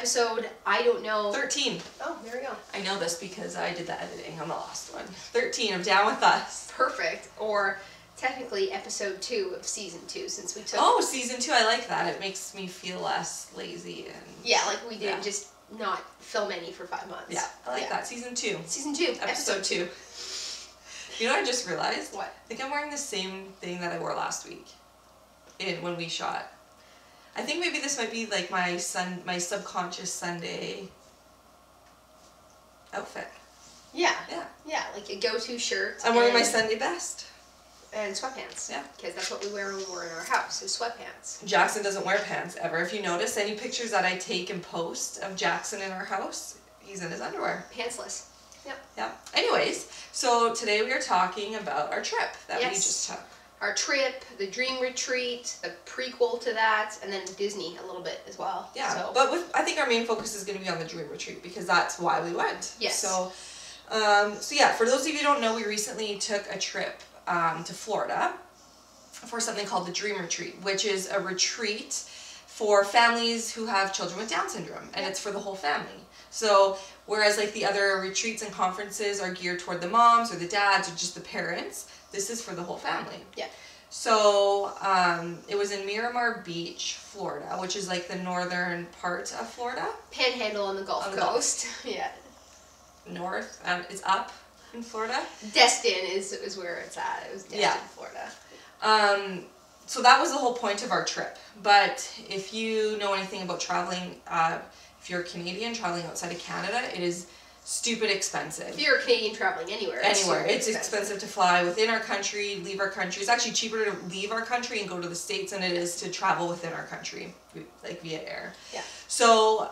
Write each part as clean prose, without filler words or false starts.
episode, I don't know. 13. Oh, there we go. I know this because I did the editing on the last one. 13 of Down With Us. Perfect. Or technically episode 2 of season 2, since we took... Oh, season 2, I like that. It makes me feel less lazy and... Yeah, like we didn't just not film any for 5 months. Yeah, I like that. Season 2. Season 2. Episode 2. You know what I just realized? What? I think I'm wearing the same thing that I wore last week when we shot. I think maybe this might be like my subconscious Sunday outfit. Yeah. Yeah. Yeah, like a go-to shirt. I'm wearing my Sunday best. And sweatpants. Yeah. Because that's what we wear when we're in our house, is sweatpants. Jackson doesn't wear pants ever. If you notice any pictures that I take and post of Jackson in our house, he's in his underwear. Pantsless. Yep. Yeah. Anyways, so today we are talking about our trip that we just took. Our trip, the dream retreat, the prequel to that, and then Disney a little bit as well. Yeah, so. but I think our main focus is going to be on the dream retreat because that's why we went. Yes. So yeah, for those of you who don't know, we recently took a trip to Florida for something called the Dream Retreat, which is a retreat for families who have children with Down syndrome, and it's for the whole family. So whereas like the other retreats and conferences are geared toward the moms or the dads or just the parents, this is for the whole family. Yeah. So it was in Miramar Beach, Florida, which is like the northern part of Florida. Panhandle on the Gulf Coast. Yeah. North, it's up in Florida. Destin is where it's at. It was Destin, Florida. So that was the whole point of our trip. But if you know anything about traveling, if you're a Canadian traveling outside of Canada, it is stupid expensive. If you're a Canadian traveling anywhere. It's expensive to fly within our country, leave our country. It's actually cheaper to leave our country and go to the States than it is to travel within our country, like via air. Yeah. So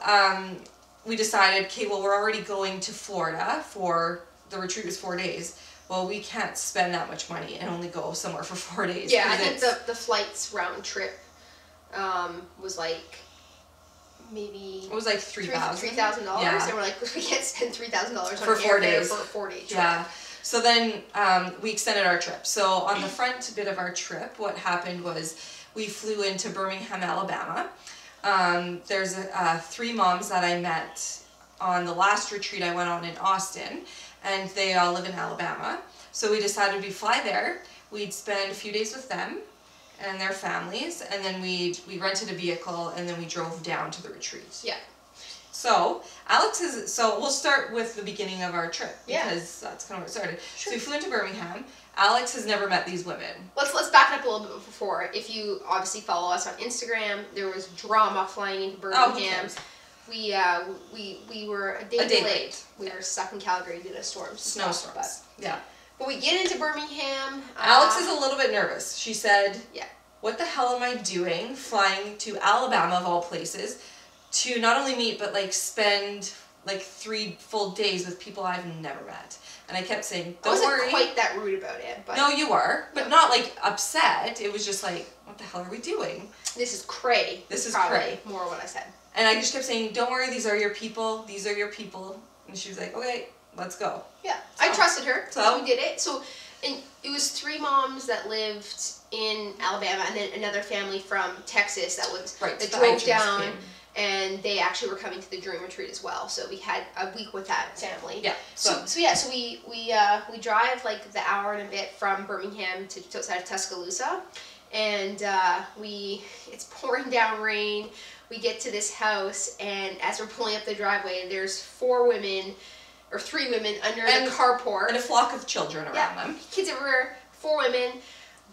we decided, okay, well, we're already going to Florida for, the retreat was 4 days. Well, we can't spend that much money and only go somewhere for 4 days. Yeah, I think the flights round trip was like maybe... It was like $3,000. $3,000. Yeah. And we're like, we can't spend $3,000 on for 4 days. For a 4-day trip. Yeah. So then we extended our trip. So on the front bit of our trip, what happened was we flew into Birmingham, Alabama. There's 3 moms that I met on the last retreat I went on in Austin, and they all live in Alabama. So we decided we'd fly there. We'd spend a few days with them and their families, and then we rented a vehicle, and then we drove down to the retreat. Yeah. So so we'll start with the beginning of our trip because that's kind of where it started. Sure. So we flew into Birmingham. Alex has never met these women. Let's back up a little bit before. If you obviously follow us on Instagram, there was drama flying into Birmingham. We were a day late. We were stuck in Calgary due to storms. Snowstorms. But we get into Birmingham. Alex is a little bit nervous. She said, yeah, what the hell am I doing flying to Alabama of all places to not only meet but like spend like 3 full days with people I've never met? And I kept saying, don't worry. I wasn't quite that rude about it. But no, you were. But not like upset. It was just like, what the hell are we doing? This is cray. This is probably cray. More what I said. And I just kept saying, don't worry, these are your people. These are your people. And she was like, okay, let's go. Yeah, so, I trusted her. So we did it. So, and it was 3 moms that lived in Alabama, and then another family from Texas that drove down, and they actually were coming to the Dream Retreat as well. So we had a week with that family. Yeah. So we drive like the hour and a bit from Birmingham to outside of Tuscaloosa, and it's pouring down rain. We get to this house, and as we're pulling up the driveway, there's 3 women under the carport. And a flock of children around them. Kids everywhere, 4 women,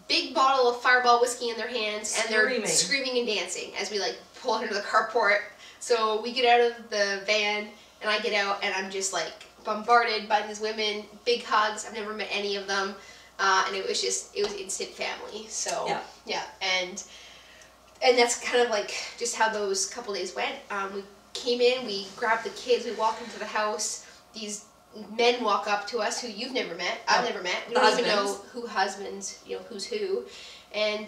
big bottle of Fireball whiskey in their hands, and they're screaming and dancing as we like pull under the carport. So we get out of the van, and I get out, and I'm just like bombarded by these women, big hugs. I've never met any of them, and it was instant family. So yeah. And that's kind of like just how those couple days went. We came in, we grabbed the kids, we walked into the house. These men walk up to us who you've never met, I've never met. We don't even know who's who. And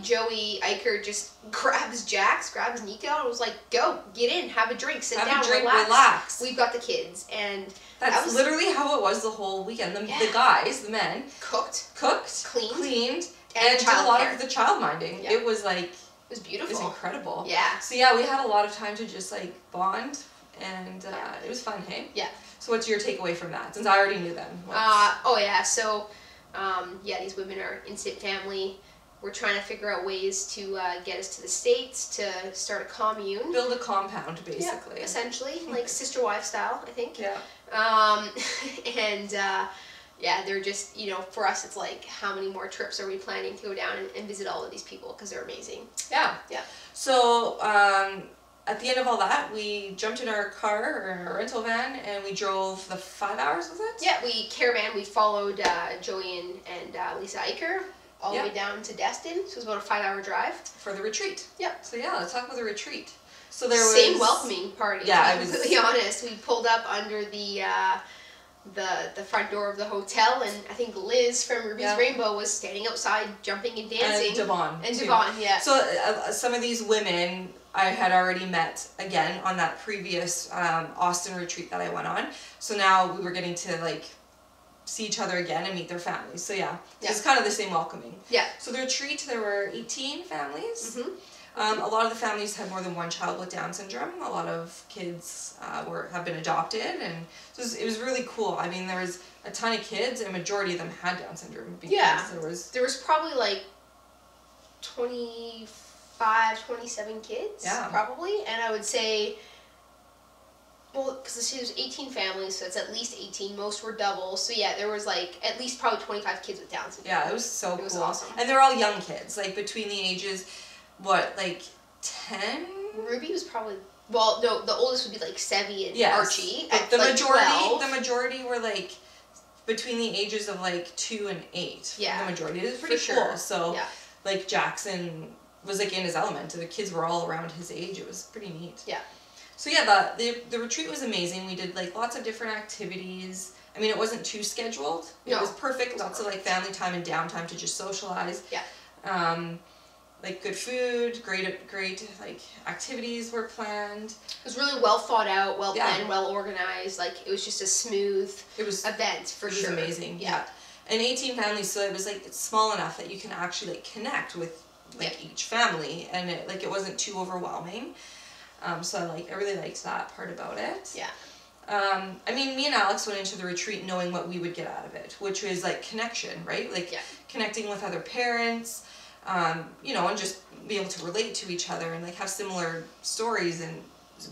Joey Eicher just grabs Nico, and was like, go, get in, have a drink, sit down, relax. We've got the kids. And that's literally how it was the whole weekend. The guys, the men, cooked, cleaned, and did a lot of the child minding. Yeah. It was like, It was beautiful. It was incredible. Yeah. So yeah, we had a lot of time to just like bond, and it was fun, hey? Yeah. So what's your takeaway from that? Since I already knew them. Oh yeah, so these women are instant family. We're trying to figure out ways to get us to the States to start a commune. Build a compound, basically. Yeah, essentially, like sister wife style, I think. Yeah. And they're just, for us, it's like, how many more trips are we planning to go down and visit all of these people, because they're amazing. Yeah. Yeah. So at the end of all that, we jumped in our car or our rental van and we drove the 5 hours, was it? Yeah, we followed Joey and Lisa Eicher all the way down to Destin, so it was about a 5-hour drive. For the retreat. Yep. So yeah, let's talk about the retreat. So there was... Same welcoming party, yeah, to be completely honest. We pulled up under the front door of the hotel, and I think Liz from Ruby's Rainbow was standing outside jumping and dancing. And Devon. And Devon, yeah. So some of these women I had already met again on that previous Austin retreat that I went on. So now we were getting to like see each other again and meet their families. So it's kind of the same welcoming. Yeah. So the retreat, there were 18 families. Mm-hmm. A lot of the families had more than one child with Down syndrome. A lot of kids have been adopted, and so it was really cool. I mean, there was a ton of kids, and majority of them had Down syndrome because there was probably like 25, 27 kids, probably, and I would say, well, because it was 18 families, so it's at least 18. Most were doubles, so yeah, there was like at least probably 25 kids with Down syndrome. Yeah, it was so cool. It was awesome, and they're all young kids, like between the ages. What, like 10? Ruby was probably, well, no, the oldest would be like Sevi and Archie. But the like majority were like between the ages of like 2 and 8. Yeah. The majority. It was pretty cool. So like Jackson was like in his element. The kids were all around his age. It was pretty neat. Yeah. So yeah, the retreat was amazing. We did like lots of different activities. I mean, it wasn't too scheduled. It was perfect. Lots of like family time and downtime to just socialize. Yeah. Like good food, great like activities were planned. It was really well thought out, well planned, well organized. Like it was just a smooth event for sure. It was amazing. Yeah. And 18 families, so it was like it's small enough that you can actually like connect with like each family, and it wasn't too overwhelming. So I really liked that part about it. Yeah. I mean, me and Alex went into the retreat knowing what we would get out of it, which was like connection, right? Like connecting with other parents. And just be able to relate to each other and like have similar stories, and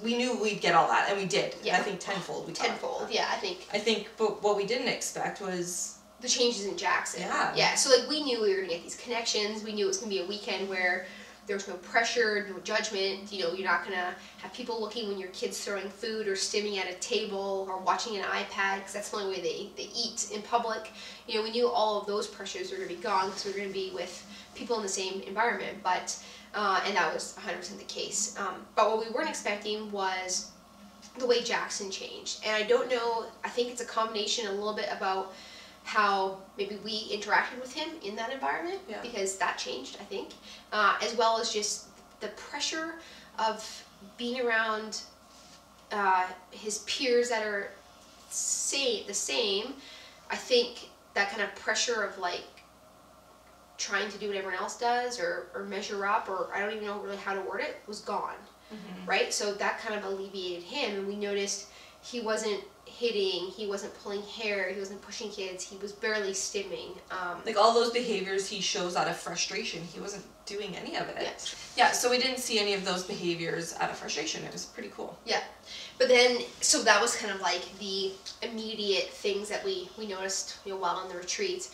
we knew we'd get all that, and we did. Yeah. I think tenfold. I think. But what we didn't expect was the changes in Jackson. Yeah. Yeah. So like we knew we were gonna get these connections. We knew it was gonna be a weekend where there was no pressure, no judgment. You're not gonna have people looking when your kid's throwing food or stimming at a table or watching an iPad, because that's the only way they eat in public. We knew all of those pressures were gonna be gone because we were gonna be with people in the same environment, but and that was 100% the case. But what we weren't expecting was the way Jackson changed, and I don't know. I think it's a combination a little bit about how maybe we interacted with him in that environment, because that changed, I think, as well as just the pressure of being around his peers that are the same. I think that kind of pressure of like trying to do what everyone else does or measure up, or I don't even know really how to word it, was gone. Mm-hmm. Right? So that kind of alleviated him, and we noticed he wasn't hitting, he wasn't pulling hair, he wasn't pushing kids, he was barely stimming. Like all those behaviors he shows out of frustration, he wasn't doing any of it. Yeah, so we didn't see any of those behaviors out of frustration. It was pretty cool. Yeah. But then, so that was kind of like the immediate things that we noticed while on the retreat.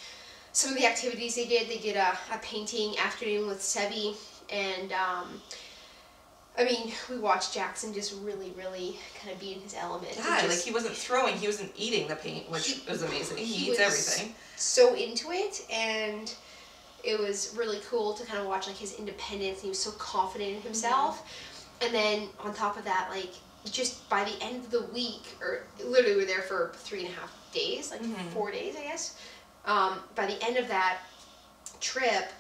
Some of the activities they did a painting afternoon with Sebi, and I mean, we watched Jackson just really, really kind of be in his element. Yeah, like he wasn't throwing, he wasn't eating the paint, which was amazing. He eats everything. So into it, and it was really cool to kind of watch like his independence. He was so confident in himself. Mm-hmm. And then on top of that, like just by the end of the week, or literally we were there for 3.5 days, like 4 days, I guess. By the end of that trip,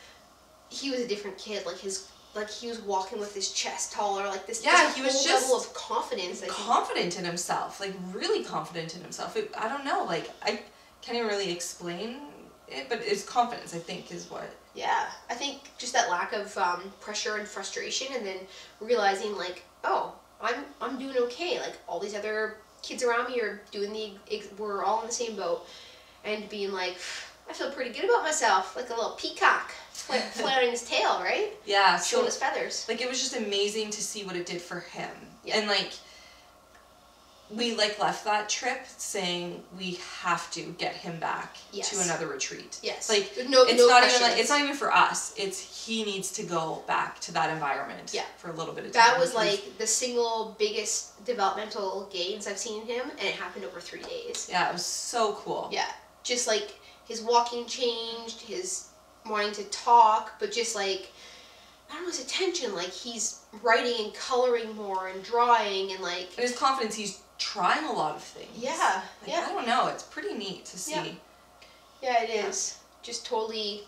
he was a different kid. Like he was walking with his chest taller, like this. Yeah, he was just level of confidence. Confident in himself, like really confident in himself. I don't know, like I can't even really explain but it's confidence, I think, is what. Yeah, I think just that lack of pressure and frustration, and then realizing like, oh, I'm doing okay. Like all these other kids around me are doing we're all in the same boat, and being like, I feel pretty good about myself, like a little peacock flaring his tail, right? Yeah, showing his feathers. Like it was just amazing to see what it did for him, yeah. And like. We like left that trip saying we have to get him back to another retreat. Yes. Like it's not questions. even like it's not even for us. It's he needs to go back to that environment. Yeah. For a little bit of time. That was like the single biggest developmental gains I've seen in him, and it happened over 3 days. Yeah, it was so cool. Yeah. Just like his walking changed, his wanting to talk, but just like I don't know, his attention, like he's writing and coloring more and drawing and like and his confidence, he's trying a lot of things. Yeah. Like, I don't know, it's pretty neat to see. Yeah, it is. Just totally,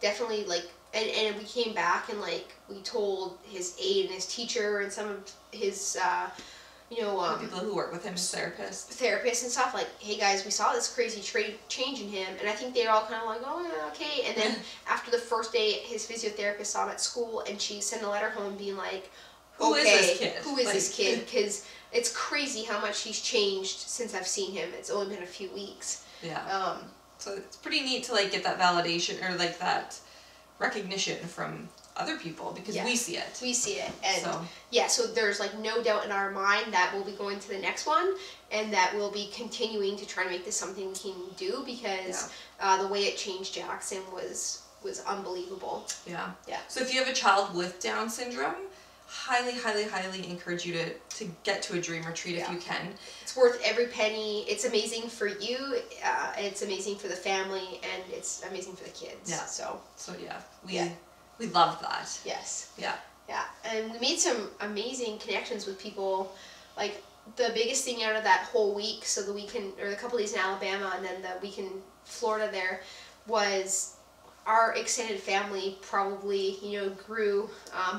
definitely like, and we came back and like we told his aide and his teacher and some of his, the people who work with him as therapists and stuff, like, hey guys, we saw this crazy change in him, and I think they're all kind of like, oh yeah, okay. And then after the first day, his physiotherapist saw him at school, and she sent a letter home being like, Who is this kid? Who is this kid? Because it's crazy how much he's changed since I've seen him. It's only been a few weeks. Yeah. So it's pretty neat to like get that validation or like that recognition from other people because we see it. We see it. And so there's like no doubt in our mind that we'll be going to the next one and that we'll be continuing to try to make this something we can do because the way it changed Jackson was unbelievable. Yeah. Yeah. So if you have a child with Down syndrome, highly, highly, highly encourage you to get to a dream retreat if you can. It's worth every penny. It's amazing for you. It's amazing for the family, and it's amazing for the kids. Yeah. So we love that. Yes. Yeah. Yeah, and we made some amazing connections with people. Like the biggest thing out of that whole week, so the weekend or the couple days in Alabama, and then the week in Florida there, was our extended family probably, grew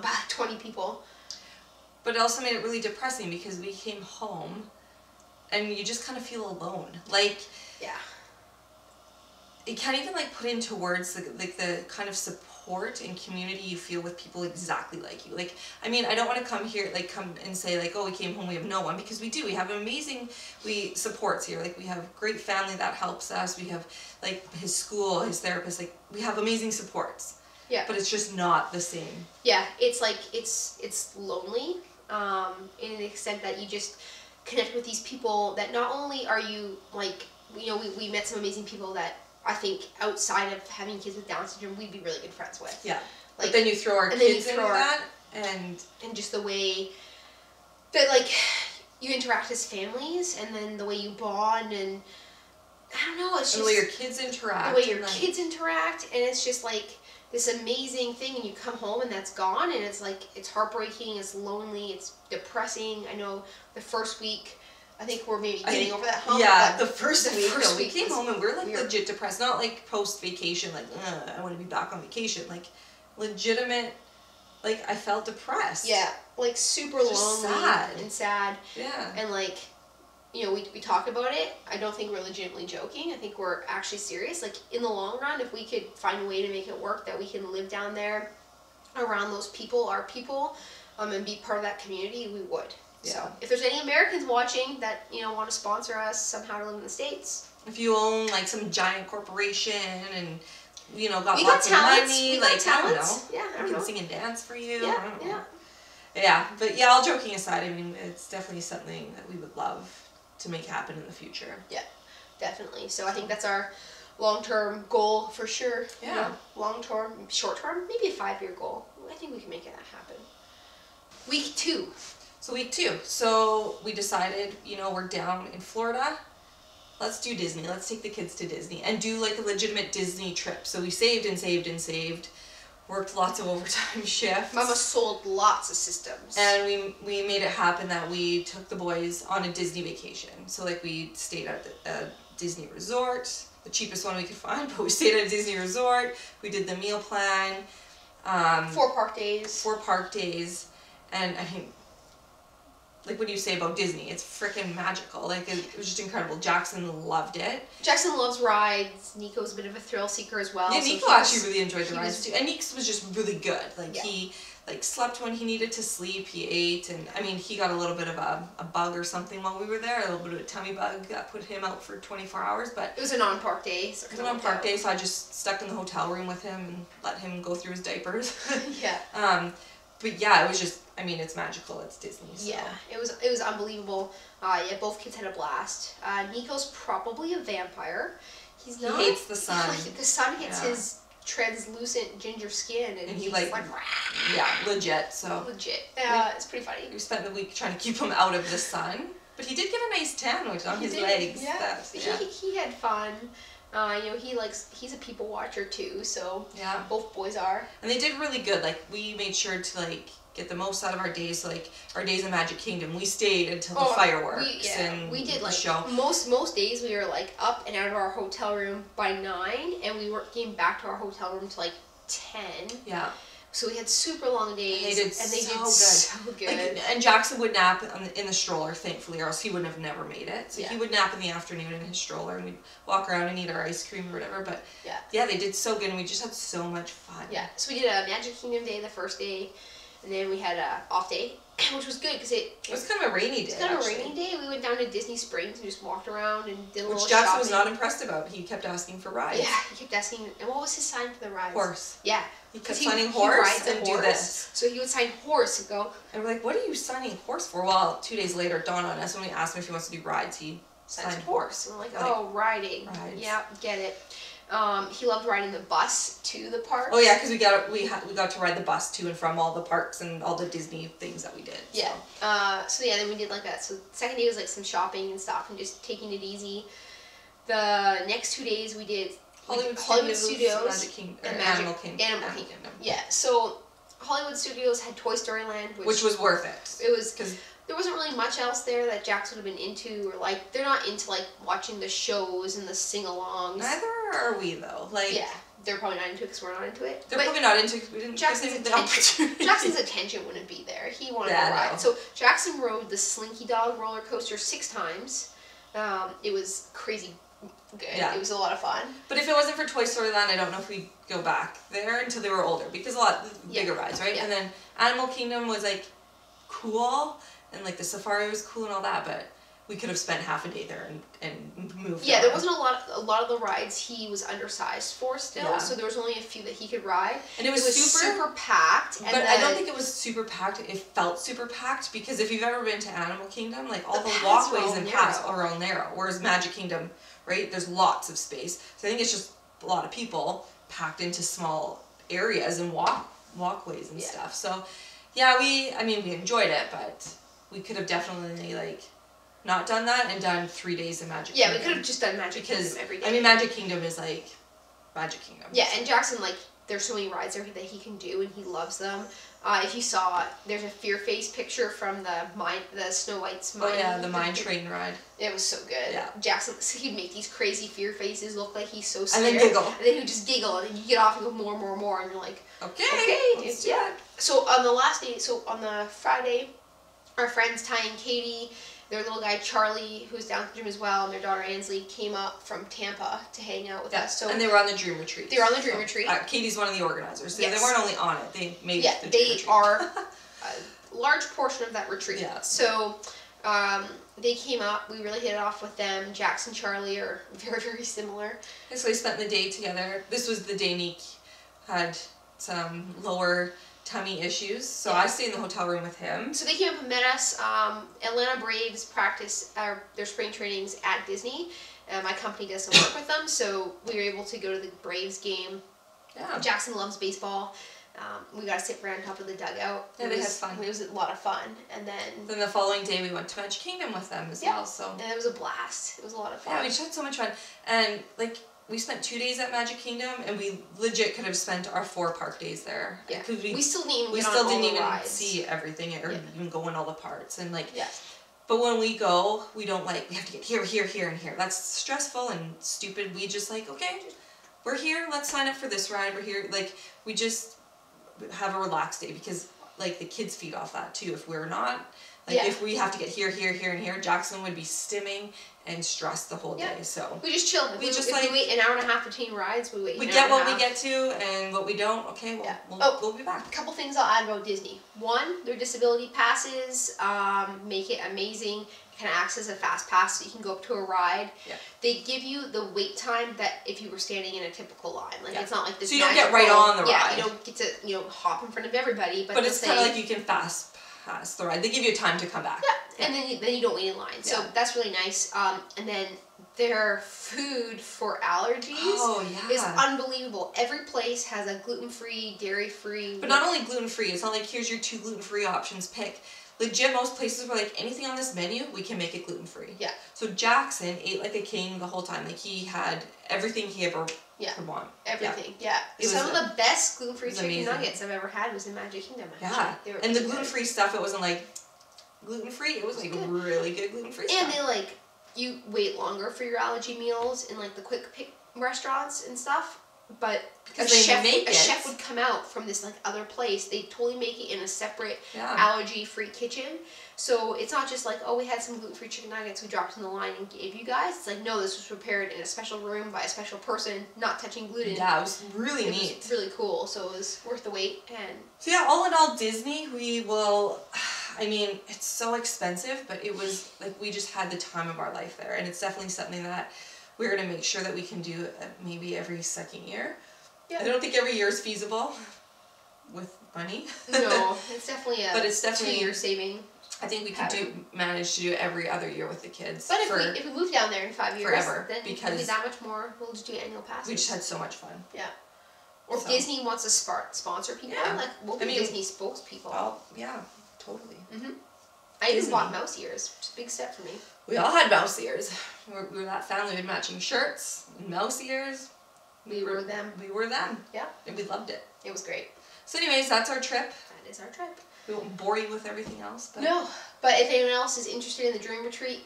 by 20 people. But it also made it really depressing because we came home and you just kind of feel alone. Like, you can't even like put into words the kind of support and community you feel with people exactly like you. Like, I mean, I don't want to come and say like, oh, we came home, we have no one, because we do. We have amazing supports here. Like, we have great family that helps us. We have like his school, his therapist. Like, we have amazing supports. Yeah. But it's just not the same. Yeah, it's like it's lonely, in the extent that you just connect with these people that not only are you like, we met some amazing people that I think outside of having kids with Down syndrome, we'd be really good friends with. Yeah. Like, but then you throw our kids into that, and just the way that like you interact as families, and then the way you bond, and I don't know, it's just the way your kids interact. The way your kids interact, and it's just like this amazing thing, and you come home and that's gone, and it's like it's heartbreaking, it's lonely, it's depressing. I know the first week, I think we're maybe getting over that hump. Yeah, the first week we came home and we're like weird. Legit depressed. Not like post vacation, like I want to be back on vacation. Like legitimate, like I felt depressed. Yeah, like super lonely and sad. Yeah. And like, we talk about it. I don't think we're legitimately joking. I think we're actually serious. Like in the long run, if we could find a way to make it work, that we can live down there around those people, our people, and be part of that community, we would. Yeah. So if there's any Americans watching that want to sponsor us somehow to live in the States, if you own like some giant corporation and got we lots got of talents. money, We got like talents. I don't know, I can know. sing and dance for you. Yeah, I don't know. Yeah, but all joking aside, I mean it's definitely something that we would love to make happen in the future. Yeah, definitely. So I think that's our long-term goal for sure. Yeah. Long-term, short-term, maybe a 5-year goal. I think we can make that happen. Week 2. So week 2. So we decided, we're down in Florida. Let's do Disney. Let's take the kids to Disney and do like a legitimate Disney trip. So we saved and saved and saved. Worked lots of overtime shifts. Mama sold lots of systems. And we made it happen that we took the boys on a Disney vacation. So like we stayed at a Disney resort, the cheapest one we could find, but we stayed at a Disney resort. We did the meal plan. 4 park days. 4 park days. And I mean, like what do you say about Disney? It's freaking magical. Like it was just incredible. Jackson loved it. Jackson loves rides. Nico's a bit of a thrill seeker as well. Yeah, so Nico actually really enjoyed the rides too. And Nico was just really good. Like yeah. he like slept when he needed to sleep. He ate, and I mean he got a little bit of a bug or something while we were there. A little bit of a tummy bug that put him out for 24 hours. But it was a non-park day. So it was a non-park day, so I just stuck in the hotel room with him and let him go through his diapers. Yeah. But yeah, it was just, I mean, it's magical. It's Disney. So. Yeah, it was unbelievable. Yeah, both kids had a blast. Nico's probably a vampire. He's not. He hates the sun. Like, the sun hits his translucent ginger skin, and he's like yeah, legit. So legit. It's pretty funny. We spent the week trying to keep him out of the sun, but he did get a nice tan on his legs. Yeah, he had fun. You know, he's a people watcher too, so yeah, both boys are. And they did really good. Like we made sure to like get the most out of our days. Like our days in Magic Kingdom, we stayed until the fireworks and we did the like show. Most days we were like up and out of our hotel room by 9, and we came back to our hotel room to like 10. Yeah. So we had super long days, they did so good. Like, and Jackson would nap in the stroller, thankfully, or else he would have never made it. So he would nap in the afternoon in his stroller, and we'd walk around and eat our ice cream or whatever. But yeah, they did so good, and we just had so much fun. Yeah, so we did a Magic Kingdom day the first day, and then we had a off day, which was good because it was kind of a rainy day. It was kind of a rainy day. We went down to Disney Springs and just walked around and did a little shopping. Which Jackson was not impressed about. He kept asking for rides. Yeah, he kept asking. And what was his sign for the rides? Horse. Yeah. He kept signing horse and do this. So he would sign horse and go. And we're like, what are you signing horse for? Well, 2 days later, it dawned on us when we asked him if he wants to do rides. He signed horse. And we're like, oh, riding. Rides. Yeah, get it. He loved riding the bus to the parks. Oh yeah, because we got to ride the bus to and from all the parks and all the Disney things that we did. Yeah. So yeah, then we did like that. So the second day was like some shopping and stuff and just taking it easy. The next 2 days we did Hollywood Studios Magic Kingdom, Animal Kingdom. Yeah. So Hollywood Studios had Toy Story Land, which was worth it. It was because there wasn't really much else there that Jax would have been into, or like they're not into like watching the shows and the sing-alongs. Neither are we though. Like they're probably not into it because we're not into it. They're probably not into it. We didn't. Jackson's attention wouldn't be there. He wanted to ride. No. So Jackson rode the Slinky Dog roller coaster 6 times. It was crazy good. Yeah. It was a lot of fun. But if it wasn't for Toy Story Land, I don't know if we'd go back there until they were older, because a lot bigger rides, right? Yeah. And then Animal Kingdom was like cool, and like the safari was cool and all that, but we could have spent half a day there and moved. Yeah, there wasn't a lot of the rides he was undersized for still, so there was only a few that he could ride. And it was super packed. But I don't think it was super packed. It felt super packed because if you've ever been to Animal Kingdom, like all the walkways and paths are all narrow, whereas Magic Kingdom, right, there's lots of space. So I think it's just a lot of people packed into small areas and walkways and stuff. So yeah, we enjoyed it, but we could have definitely like not done that and done 3 days in Magic Kingdom. Yeah, we could have just done Magic Kingdom every day. I mean, Magic Kingdom is like Magic Kingdom. Yeah, and Jackson, like, there's so many rides there that he can do, and he loves them. If you saw, there's a Fear Face picture from the Snow White's mine. Oh yeah, the mine train ride. It was so good. Yeah. Jackson, so he'd make these crazy fear faces look like he's so scared. And then giggle. And then he'd just giggle, and then you get off and go more, and you're like, okay, let's do it. So on the last day, on the Friday, our friends Ty and Katie, their little guy Charlie, who's Down syndrome as well, and their daughter Ansley came up from Tampa to hang out with us. So and they were on the Dream Retreat. They were on the Dream Retreat. Katie's one of the organizers. So they weren't only on it; they made the Dream they Retreat. are a large portion of that retreat. Yeah. So they came up. We really hit it off with them. Jax and Charlie are very, very similar. And so they spent the day together. This was the day Nick had some lower tummy issues, so I stayed in the hotel room with him. So they came up and met us. Atlanta Braves practice their spring trainings at Disney. My company does some work with them, so we were able to go to the Braves game. Yeah. Jackson loves baseball. We got to sit right on top of the dugout. Yeah, they had fun. It was a lot of fun. And then the following day we went to Magic Kingdom with them as well. So and it was a blast. It was a lot of fun. Yeah, we just had so much fun. And like we spent 2 days at Magic Kingdom, and we legit could have spent our 4 park days there. Yeah, we still didn't even see everything or even go in all the parts and like. Yeah. But when we go, we don't like we have to get here, and here. That's stressful and stupid. We just like okay, we're here. Let's sign up for this ride. We're here. Like we just have a relaxed day because like the kids feed off that too. If we're not Like if we have to get here, here, here, and here, Jackson would be stimming and stressed the whole day. So we just chill. If we wait an hour and a half between rides, we wait. We get what we get to, and what we don't. Okay, we'll be back. A couple things I'll add about Disney. One, their disability passes make it amazing. You can access a fast pass, so you can go up to a ride. Yeah. They give you the wait time that if you were standing in a typical line. Like it's not like this. So you don't get right on the ride. Yeah, you don't get to hop in front of everybody. But it's kind of like you can fast pass the ride. They give you time to come back. Yeah, and then you don't wait in line. So that's really nice. And then their food for allergies is unbelievable. Every place has a gluten-free, dairy-free. But not only gluten-free. It's not like here's your 2 gluten-free options. Pick. Legit, most places were like, anything on this menu, we can make it gluten-free. Yeah. So Jackson ate like a king the whole time. Like he had everything he ever could want. Everything. Yeah. Some of the best gluten-free chicken nuggets I've ever had was in Magic Kingdom. Actually. Yeah. And the gluten-free stuff, it wasn't like gluten-free. It was like really good gluten-free stuff. And they you wait longer for your allergy meals in like the quick pick restaurants and stuff. But because a chef would come out from this other place, they totally make it in a separate allergy-free kitchen. So it's not just like, oh, we had some gluten-free chicken nuggets we dropped in the line and gave you guys. It's like, no, this was prepared in a special room by a special person, not touching gluten. Yeah, it was really neat. It was really cool, so it was worth the wait. And so yeah, all in all, Disney, we will. I mean, it's so expensive, but it was like we just had the time of our life there, and it's definitely something that we're going to make sure that we can do maybe every second year. Yeah. I don't think every year is feasible with money. No, it's definitely a 2-year saving. I think we could manage to do it every other year with the kids. But if we move down there in 5 years, then because it'll be that much more. We'll just do annual passes. We just had so much fun. Yeah. Or if Disney wants to sponsor people, we'll be Disney spokespeople. Oh, yeah, totally. Mm-hmm. I even bought mouse ears. It's a big step for me. We all had mouse ears. We were that family with matching shirts and mouse ears. We were them. We were them. Yeah. And we loved it. It was great. So anyways, that's our trip. That is our trip. We won't bore you with everything else. But no. But if anyone else is interested in the Dream Retreat,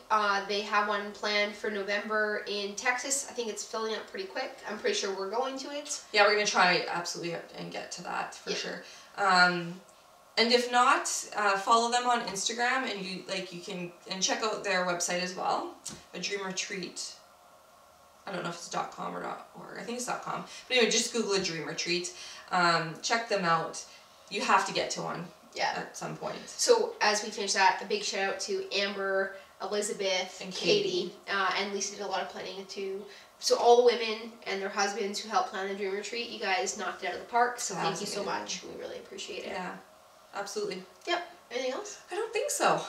they have one planned for November in Texas. I think it's filling up pretty quick. I'm pretty sure we're going to it. Yeah, we're going to try absolutely and get to that for sure. And if not, follow them on Instagram, and you can check out their website as well. A Dream Retreat. I don't know if it's .com or .org. I think it's .com. But anyway, just Google a Dream Retreat. Check them out. You have to get to one. Yeah. At some point. So as we finish that, a big shout out to Amber, Elizabeth, and Katie, and Lisa did a lot of planning too. So all the women and their husbands who helped plan the Dream Retreat, you guys knocked it out of the park. So thank you so much. We really appreciate it. Yeah. Absolutely. Yep. Anything else? I don't think so.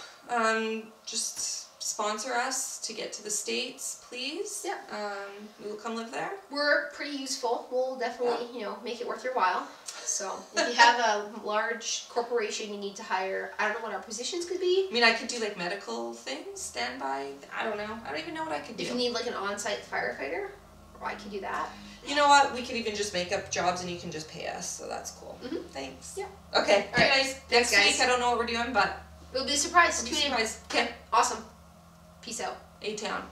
Just sponsor us to get to the States, please. Yeah. We will come live there. We're pretty useful. We'll definitely, make it worth your while. So if you have a large corporation you need to hire, I don't know what our positions could be. I mean, I could do medical things, standby. I don't know. I don't even know what I could do. If you need an on-site firefighter, I could do that. You know what? We could even just make up jobs and you can just pay us, so that's cool. Mm-hmm. Thanks. Yeah. Okay. All right, guys. Next week, I don't know what we're doing, but it'll be a surprise. Tune in. Okay. Awesome. Peace out. A-Town.